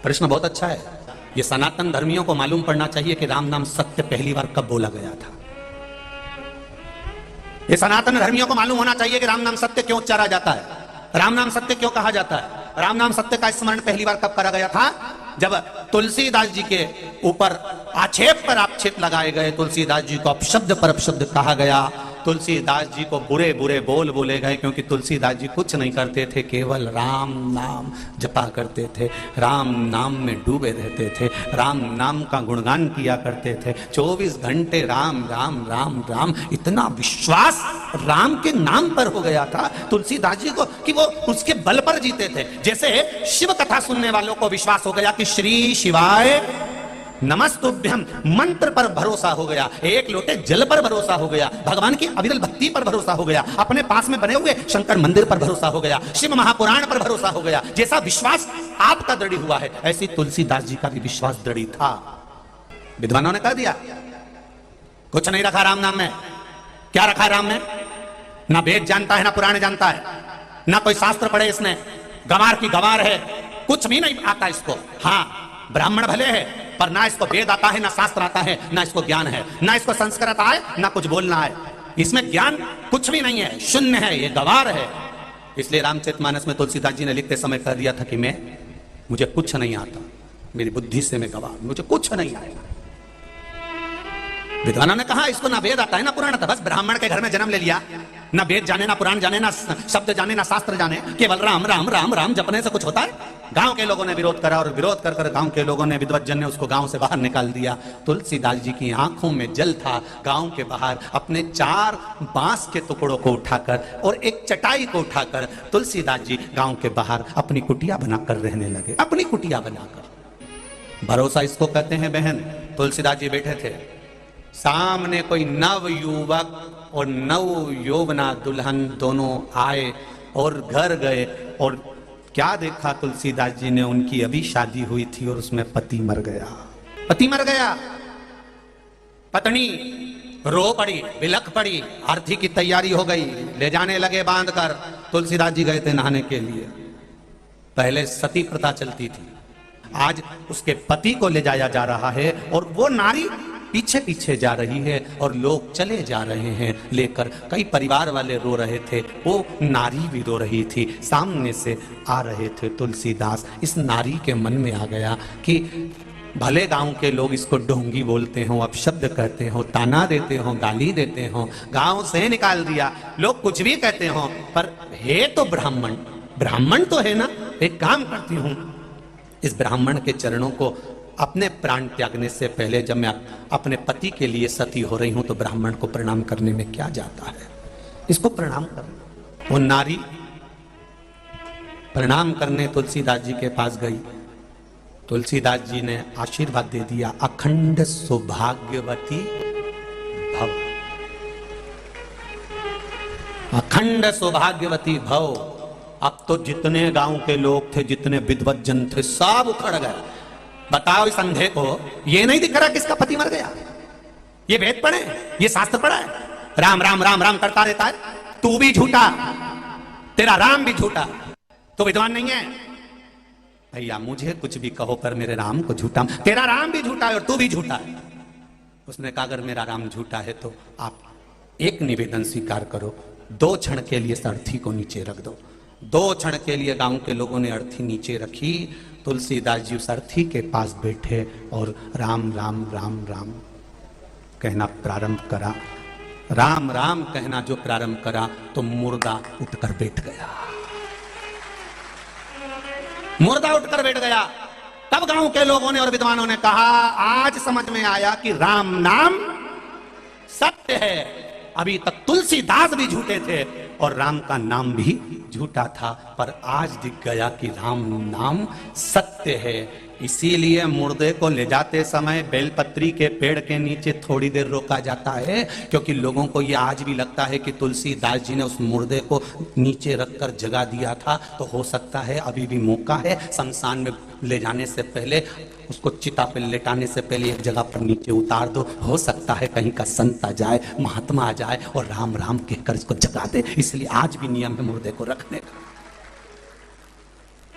प्रश्न बहुत अच्छा है। ये सनातन धर्मियों को मालूम पड़ना चाहिए कि राम नाम सत्य पहली बार कब बोला गया था। ये सनातन धर्मियों को मालूम होना चाहिए कि राम नाम सत्य क्यों उच्चारा जाता है, राम नाम सत्य क्यों कहा जाता है, राम नाम सत्य का स्मरण पहली बार कब करा गया था। जब तुलसीदास जी के ऊपर आक्षेप पर आक्षेप लगाए गए, तुलसीदास जी को अपशब्द पर अपशब्द कहा गया, तुलसीदास जी को बुरे बुरे बोल बोले गए, क्योंकि तुलसीदास जी कुछ नहीं करते थे, केवल राम नाम जपा करते थे, राम नाम में डूबे रहते थे, राम नाम का गुणगान किया करते थे, 24 घंटे राम राम राम राम। इतना विश्वास राम के नाम पर हो गया था तुलसीदास जी को कि वो उसके बल पर जीते थे। जैसे शिव कथा सुनने वालों को विश्वास हो गया कि श्री शिवाय नमस्तुभ्यम मंत्र पर भरोसा हो गया, एक लोटे जल पर भरोसा हो गया, भगवान की अविरल भक्ति पर भरोसा हो गया, अपने पास में बने हुए शंकर मंदिर पर भरोसा हो गया, शिव महापुराण पर भरोसा हो गया। जैसा विश्वास आपका दृढ़ हुआ है, ऐसी तुलसीदास जी का भी विश्वास दृढ़ था। विद्वानों ने कह दिया कुछ नहीं रखा राम नाम में। क्या रखा राम में? ना वेद जानता है, ना पुराण जानता है, ना कोई शास्त्र पढ़े इसने, गंवार की गंवार है, कुछ भी नहीं आता इसको। हाँ, ब्राह्मण भले है पर ना इसको वेद आता है, ना शास्त्र आता है, ना इसको ज्ञान है, ना इसको संस्कृत आए, ना कुछ बोलना है, इसमें ज्ञान कुछ भी नहीं है, शून्य है, ये गंवार है। इसलिए रामचरितमानस में तुलसीदास जी ने लिखते समय कह दिया था कि मुझे कुछ नहीं आता, मेरी बुद्धि से मैं गंवार, मुझे कुछ नहीं आएगा। विद्वानों ने कहा इसको ना वेद आता है, ना पुराण आता, बस ब्राह्मण के घर में जन्म ले लिया, ना वेद जाने, ना पुराण जाने, ना शब्द जाने, ना शास्त्र जाने, केवल राम राम राम राम जपने से कुछ होता है। गांव के लोगों ने विरोध करा और विरोध कर कर गांव के लोगों ने, विद्वज्जन ने उसको गांव से बाहर निकाल दिया। तुलसीदास जी की आंखों में जल था। गांव के बाहर अपने 4 बांस के टुकड़ों को उठाकर और एक चटाई को उठाकर तुलसीदास जी गांव के बाहर अपनी कुटिया बनाकर रहने लगे, अपनी कुटिया बनाकर। भरोसा इसको कहते हैं बहन। तुलसीदास जी बैठे थे, सामने कोई नव युवक और नव यौवना दुल्हन दोनों आए और घर गए, और क्या देखा तुलसीदास जी ने, उनकी अभी शादी हुई थी और उसमें पति मर गया। पति मर गया, पत्नी रो पड़ी, बिलख पड़ी, आरती की तैयारी हो गई, ले जाने लगे बांध कर। तुलसीदास जी गए थे नहाने के लिए। पहले सती प्रथा चलती थी, आज उसके पति को ले जाया जा रहा है और वो नारी पीछे पीछे जा रही है और लोग चले जा रहे हैं लेकर। कई परिवार वाले रो रहे थे, वो नारी भी रो रही थी, सामने से आ रहे थे तुलसीदास। इस नारी के मन में आ गया कि भले गांव के लोग इसको ढोंगी बोलते हो, अपशब्द कहते हो, ताना देते हो, गाली देते हो, गांव से निकाल दिया, लोग कुछ भी कहते हो, पर है तो ब्राह्मण, ब्राह्मण तो है ना। एक काम करती हूं, इस ब्राह्मण के चरणों को अपने प्राण त्यागने से पहले, जब मैं अपने पति के लिए सती हो रही हूं, तो ब्राह्मण को प्रणाम करने में क्या जाता है, इसको प्रणाम कर। वो नारी प्रणाम करने तुलसीदास जी के पास गई। तुलसीदास जी ने आशीर्वाद दे दिया, अखंड सौभाग्यवती भव, अखंड सौभाग्यवती भव। अब तो जितने गांव के लोग थे, जितने विद्वज्जन थे, सब उखड़ गए। बताओ इस अंधे को ये नहीं दिख रहा किसका पति मर गया? ये वेद पढ़े, ये शास्त्र पढ़ा है, राम राम राम राम करता रहता है। तू भी झूठा, तेरा राम भी झूठा, तो विद्वान नहीं है भैया। मुझे कुछ भी कहो पर मेरे राम को झूठा, तेरा राम भी झूठा है और तू भी झूठा है। उसने कहा अगर मेरा राम झूठा है तो आप एक निवेदन स्वीकार करो, 2 क्षण के लिए अर्थी को नीचे रख दो। 2 क्षण के लिए गांव के लोगों ने अर्थी नीचे रखी। तुलसीदास जी उस अर्थी के पास बैठे और राम राम राम राम कहना प्रारंभ करा। राम राम कहना जो प्रारंभ करा तो मुर्दा उठकर बैठ गया, मुर्दा उठकर बैठ गया। तब गांव के लोगों ने और विद्वानों ने कहा आज समझ में आया कि राम नाम सत्य है। अभी तक तुलसीदास भी झूठे थे और राम का नाम भी झूठा था, पर आज दिख गया कि राम नाम सत्य है। इसीलिए मुर्दे को ले जाते समय बेलपत्री के पेड़ के नीचे थोड़ी देर रोका जाता है, क्योंकि लोगों को ये आज भी लगता है कि तुलसीदास जी ने उस मुर्दे को नीचे रखकर जगा दिया था। तो हो सकता है अभी भी मौका है, शमशान में ले जाने से पहले, उसको चिता पे लेटाने से पहले एक जगह पर नीचे उतार दो। हो सकता है कहीं का संत आ जाए, महात्मा आ जाए और राम राम कहकर इसको जगा दे। इसलिए आज भी नियम है मुर्दे को रखने का।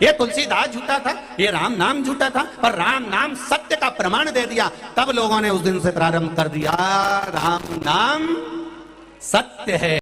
ये तुलसीदास झूठा था, ये राम नाम झूठा था, पर राम नाम सत्य का प्रमाण दे दिया। तब लोगों ने उस दिन से प्रारंभ कर दिया, राम नाम सत्य है।